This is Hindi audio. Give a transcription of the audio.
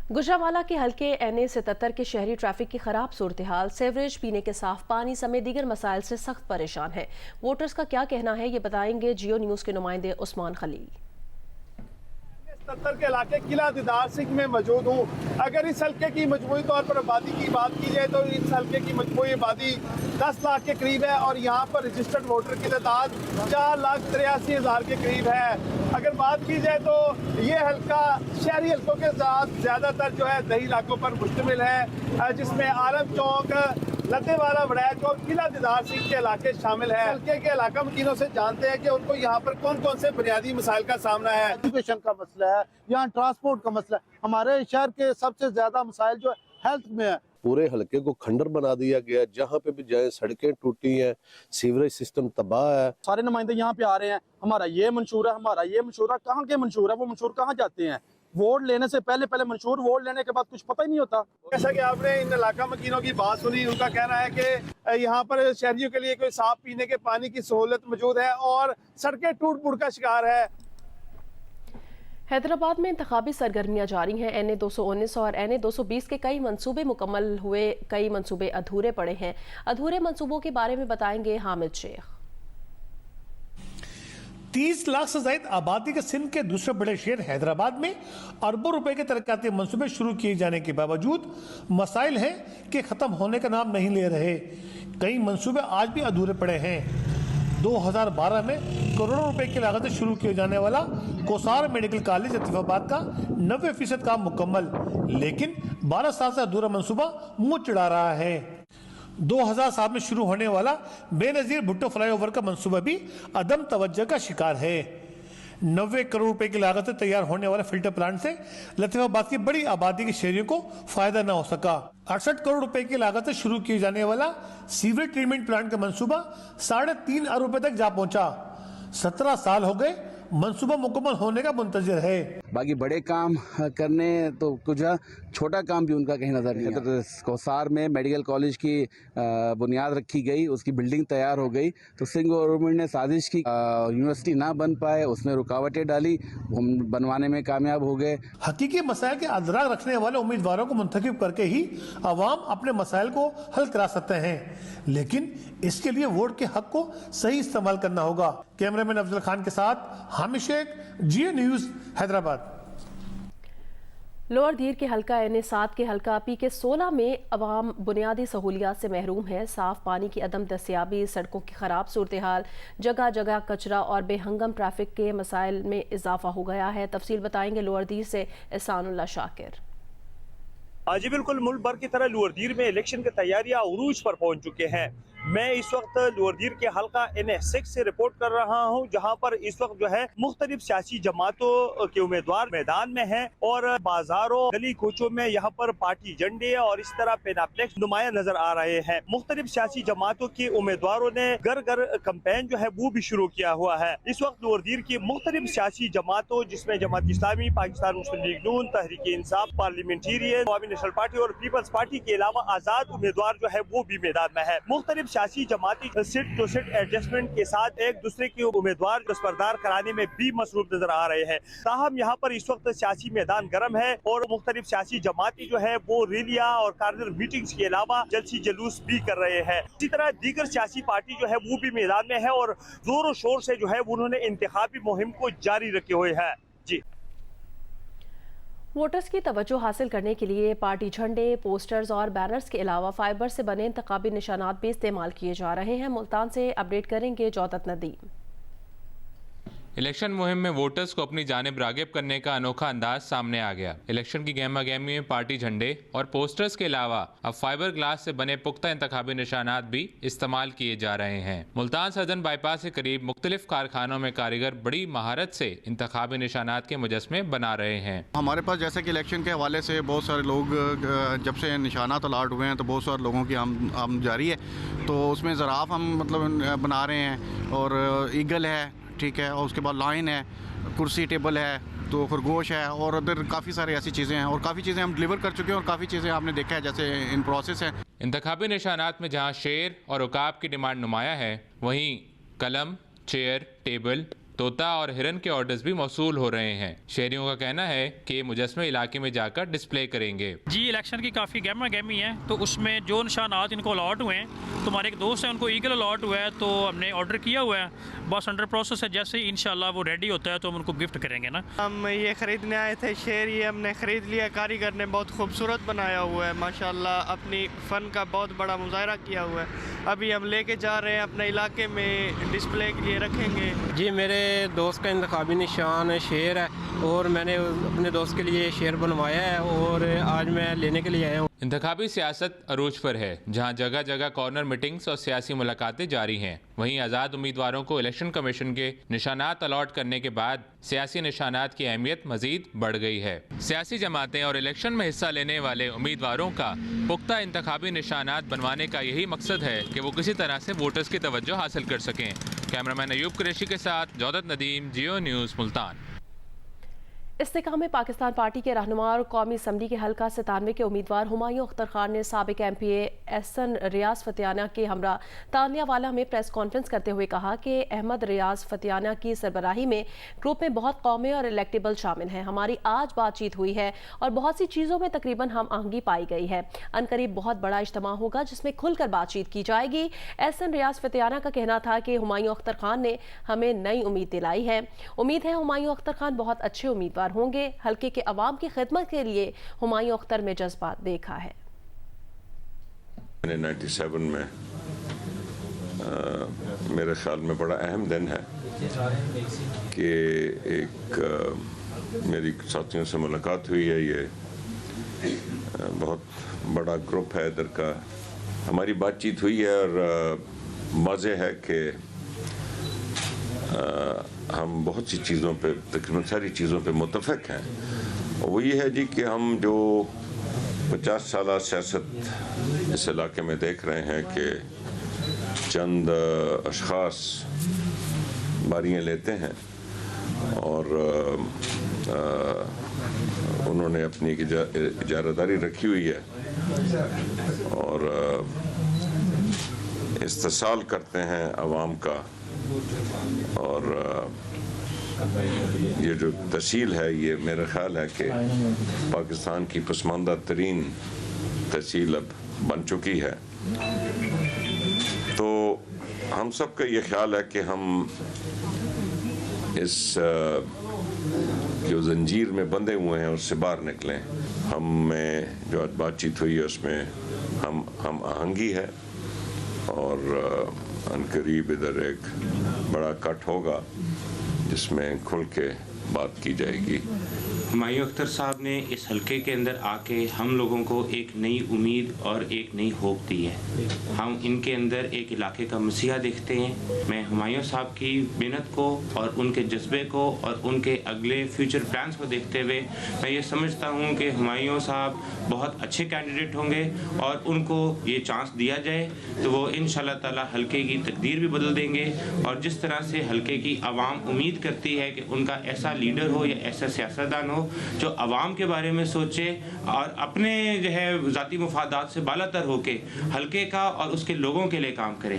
गुजरांवाला के हल्के NA-77 के शहरी ट्रैफिक की खराब सूरत हाल, सेवरेज, पीने के साफ पानी समेत दीगर मसाइल से सख्त परेशान है। वोटर्स का क्या कहना है, ये बताएंगे जियो न्यूज के नुमाइंदे उस्मान खलील। 77 के इलाके किला दीदार सिंह में मौजूद हूँ। अगर इस हल्के की मजमूई तौर पर आबादी की बात की जाए तो इस हल्के की मजमूई आबादी 10 लाख के करीब है और यहाँ पर रजिस्टर्ड वोटर की तादाद 4,83,000 के करीब है। अगर बात की जाए तो ये हल्का शहरी हल्कों के साथ ज़्यादातर जो है दही इलाकों पर मुश्तमिल है, जिसमें आलम चौक, लतेवाला, वड़ैच और किला दीदार सिंह के इलाके शामिल है। हल्के के इलाका मकीनों से जानते हैं कि उनको यहाँ पर कौन कौन से बुनियादी मसाइल का सामना है। एजुकेशन का मसला है, यहाँ ट्रांसपोर्ट का मसला है। हमारे शहर के सबसे ज्यादा मसाइल जो हेल्थ में है। पूरे हलके को खंडर बना दिया गया, जहाँ पे भी जाए सड़कें टूटी हैं, सीवरेज सिस्टम तबाह है। सारे नुमाइंदे यहाँ पे आ रहे हैं, हमारा ये मंशूर है, हमारा ये मंशूर है। कहाँ के मंशूर है? वो मंशूर कहाँ जाते हैं? वोट लेने से पहले मंशूर, वोट लेने के बाद कुछ पता ही नहीं होता। जैसा कि आपने इन इलाका मकीनों की बात सुनी, उनका कहना है कि यहाँ पर शहरियों के लिए कोई साफ पीने के पानी की सहूलत मौजूद है और सड़कें टूट फूट का शिकार है। हैदराबाद में इंतखाबी सरगर्मियां जारी हैं। NA-219 और NA-220 के कई मंसूबे मुकम्मल हुए, कई मंसूबे अधूरे पड़े हैं। अधूरे मंसूबों के बारे में बताएंगे हामिद शेख। 30 लाख से ज्यादा आबादी के सिंध के दूसरे बड़े शहर हैदराबाद में अरबों रुपए के तरक्याती मंसूबे शुरू किए जाने के बावजूद मसाइल हैं कि खत्म होने का नाम नहीं ले रहे। कई मंसूबे आज भी अधूरे पड़े हैं। 2012 में करोड़ों रुपए की लागत से शुरू किए जाने वाला कोसार मेडिकल कॉलेज लतीफाबाद का 90% काम मुकम्मल, लेकिन 12 साल से अधूरा मंसूबा मुंह चिढ़ा रहा है। 2007 में शुरू होने वाला बेनजीर भुट्टो फ्लाईओवर का मंसूबा भी अदम तवज्जो का शिकार है। 90 करोड़ रुपए की लागत से तैयार होने वाले फिल्टर प्लांट से लतीफाबाद की बड़ी आबादी के शहरियों को फायदा न हो सका। 68 करोड़ रुपए की लागत से शुरू किए जाने वाला सीवरेज ट्रीटमेंट प्लांट का मंसूबा 3.5 अरब रुपए तक जा पहुंचा। 17 साल हो गए, मंसूबा मुकम्मल होने का मुंतजर है। बाकी बड़े काम करने तो कुछ छोटा काम भी उनका कहीं नजर नहीं है। तो कोसार में मेडिकल कॉलेज की बुनियाद रखी गई, उसकी बिल्डिंग तैयार हो गई, तो सिंध गवर्नमेंट ने साजिश की, यूनिवर्सिटी ना बन पाए, उसमें रुकावटें डाली, हम बनवाने में कामयाब हो गए। हकीकी मसाइल के अदराक रखने वाले उम्मीदवारों को मुंतखब करके ही अवाम अपने मसाइल को हल करा सकते हैं, लेकिन इसके लिए वोट के हक को सही इस्तेमाल करना होगा। कैमरामैन अफजल खान के साथ हामिद शेख, जियो न्यूज, हैदराबाद। लोअर धीर के हल्का NA-7 के हल्का PK-16 में अवाम बुनियादी सहूलियात से महरूम है। साफ पानी की अदम दस्तियाबी, सड़कों की खराब सूरत हाल, जगह जगह कचरा और बेहंगम ट्रैफिक के मसाइल में इजाफा हो गया है। तफसील बताएंगे लोअर धीर से एहसानुल्लाह शाकिर। जी बिल्कुल, मुल्क भर की तरह लोअर धीर में इलेक्शन की तैयारियां उरूज पर पहुंच चुके हैं। मैं इस वक्त लोअर धीर के हल्का NA-6 से रिपोर्ट कर रहा हूं, जहां पर इस वक्त जो है मुख्तलिफ सियासी जमातों के उम्मीदवार मैदान में हैं और बाजारों गली कूचों में यहाँ पर पार्टी झंडे और इस तरह पेनाफ्लेक्स नुमाया नजर आ रहे हैं। मुख्तलिफ सियासी जमातों के उम्मीदवारों ने घर घर कैंपेन जो है वो भी शुरू किया हुआ है। इस वक्त लोअर धीर की मुख्तलिफ सियासी जमातों, जिसमें जमात इस्लामी, पाकिस्तान मुस्लिम लीग नून, तहरीक इंसाफ, पार्लियामेंटेरियन, अवामी नेशनल पार्टी और पीपल्स पार्टी के अलावा आजाद उम्मीदवार जो है वो भी मैदान में है। मुख्तलिफ सियासी जमाती सीट टू सीट एडजस्टमेंट के साथ एक दूसरे के उम्मीदवार को स्पर्धार कराने में भी मसरूफ नजर आ रहे हैं। ताहम यहाँ पर इस वक्त सियासी मैदान गर्म है और मुख्तलिफ सियासी जमाती जो है वो रैलियां और कारगर मीटिंग्स के अलावा जलसी जुलूस भी कर रहे हैं। इसी तरह दीगर सियासी पार्टी जो है वो भी मैदान में है और जोरों शोर से जो है उन्होंने इंतखाबी मुहिम को जारी रखे हुए है। जी, वोटर्स की तवज्जो हासिल करने के लिए पार्टी झंडे, पोस्टर्स और बैनर्स के अलावा फाइबर से बने इंतखाबी निशानात भी इस्तेमाल किए जा रहे हैं। मुल्तान से अपडेट करेंगे जौदत नदीम। इलेक्शन मुहिम में वोटर्स को अपनी जानिब रागिब करने का अनोखा अंदाज सामने आ गया। इलेक्शन की गहमा गहमी में पार्टी झंडे और पोस्टर्स के अलावा अब फाइबर ग्लास से बने पुख्ता इंतखाबी निशानात भी इस्तेमाल किए जा रहे हैं। मुल्तान सदन बाईपास के करीब मुख्तलिफ कारखानों में कारीगर बड़ी महारत से इंतखाबी निशानात के मुजस्मे बना रहे हैं। हमारे पास जैसे कि इलेक्शन के हवाले से बहुत सारे लोग जब से निशानात अलाट हुए हैं तो बहुत सारे लोगों की आमद जारी है, तो उसमें ज़राफ़ हम मतलब बना रहे हैं और ईगल है, ठीक है, और उसके बाद लाइन है, कुर्सी टेबल है, तो खरगोश है और उधर काफ़ी सारी ऐसी चीज़ें हैं और काफ़ी चीज़ें हम डिलीवर कर चुके हैं और काफ़ी चीज़ें आपने देखा है जैसे इन प्रोसेस है। इंतखाबी निशानात में जहां शेर और उकाब की डिमांड नुमाया है, वहीं कलम, चेयर, टेबल, तोता और हिरन के ऑर्डर्स भी मौसूल हो रहे हैं। शहरियों का कहना है कि मुजस्मे इलाके में जाकर डिस्प्ले करेंगे। जी इलेक्शन की काफ़ी गहमा गहमी है, तो उसमें जो निशानात इनको अलॉट हुए हैं, तो हमारे एक दोस्त हैं उनको ईगल अलॉट हुआ है, तो हमने ऑर्डर किया हुआ है, बस अंडर प्रोसेस है। जैसे ही इंशाल्लाह वो रेडी होता है तो हम उनको गिफ्ट करेंगे ना। हम ये ख़रीदने आए थे शेर, ये हमने ख़रीद लिया। कारीगर ने बहुत खूबसूरत बनाया हुआ है माशाल्लाह, अपनी फ़न का बहुत बड़ा मुजाहरा किया हुआ है। अभी हम लेके जा रहे हैं अपने इलाके में डिस्प्ले के लिए रखेंगे। जी मेरे दोस्त का इंतखाबी निशान शेर है और मैंने अपने दोस्त के लिए शेर बनवाया है और आज मैं लेने के लिए आया हूँ। इंतखाबी सियासत अरूज पर है, जहां जगह जगह कॉर्नर मीटिंग्स और सियासी मुलाकातें जारी हैं। वहीं आज़ाद उम्मीदवारों को इलेक्शन कमीशन के निशानात अलॉट करने के बाद सियासी निशानात की अहमियत मजीद बढ़ गई है। सियासी जमातें और इलेक्शन में हिस्सा लेने वाले उम्मीदवारों का पुख्ता इंतखाबी निशानात बनवाने का यही मकसद है कि वो किसी तरह से वोटर्स की तवज्जो हासिल कर सकें। कैमरामैन अयूब कुरैशी के साथ जौदत नदीम, जियो न्यूज़, मुल्तान। इस्तेकाम में पाकिस्तान पार्टी के रहनुमा और कौमी असम्बली के हल्का 97 के उम्मीदवार हुमायूं अख्तर खान ने साबिक MPA एहसन रियाज फतियाना के हमरा तानियावाला में प्रेस कॉन्फ्रेंस करते हुए कहा कि अहमद रियाज फतियाना की सरबराही में ग्रुप में बहुत कौमें और इलेक्टेबल शामिल हैं। हमारी आज बातचीत हुई है और बहुत सी चीज़ों में तकरीबन हम आहंगी पाई गई है। अनकरीब बहुत बड़ा इज्तिमा होगा जिसमें खुलकर बातचीत की जाएगी। एहसन रियाज फतियाना का कहना था कि हुमायूं अख्तर खान ने हमें नई उम्मीद दिलाई है। उम्मीद है हुमायूं अख्तर खान बहुत अच्छे उम्मीदवार होंगे। हल्के के अवाम की खिदमत के लिए हुमायूं अख्तर में जज्बात देखा है। मैंने 97 में मेरे ख्याल में बड़ा अहम दिन है कि एक मेरी साथियों से मुलाकात हुई है। ये बहुत बड़ा ग्रुप है इधर का, हमारी बातचीत हुई है और मज़े है कि हम बहुत सी चीज़ों पे, तकरीबन सारी चीज़ों पे मुत्तफ़िक़ हैं। वो ये है जी कि हम जो 50 साल सियासत इस इलाके में देख रहे हैं कि चंद अशख़ास बारियाँ लेते हैं और उन्होंने अपनी इजारादारी रखी हुई है और इस्तेसाल करते हैं अवाम का। और ये जो तहसील है, ये मेरा ख्याल है कि पाकिस्तान की पसमानदा तरीन तहसील अब बन चुकी है। तो हम सब का ये ख्याल है कि हम इस जो जंजीर में बंधे हुए हैं उससे बाहर निकलें। हम में जो आज बातचीत हुई है उसमें हम आहंगी है और अनकरीब इधर एक बड़ा कट होगा जिसमें खुल के बात की जाएगी। हुमायूं अख्तर साहब ने इस हलके के अंदर आके हम लोगों को एक नई उम्मीद और एक नई होप दी है। हम इनके अंदर एक इलाके का मसीहा देखते हैं। मैं हुमायूं साहब की मेहनत को और उनके जज्बे को और उनके अगले फ्यूचर प्लान्स को देखते हुए मैं ये समझता हूँ कि हुमायूं साहब बहुत अच्छे कैंडिडेट होंगे और उनको ये चांस दिया जाए तो वो इंशाल्लाह ताला हलके की तकदीर भी बदल देंगे। और जिस तरह से हलके की आवाम उम्मीद करती है कि उनका ऐसा लीडर हो या ऐसा सियासतदान हो जो आवाम के बारे में सोचे और अपने जो है ज़ाती मुफादात से बालातर होके हलके का और उसके लोगों के लिए काम करे।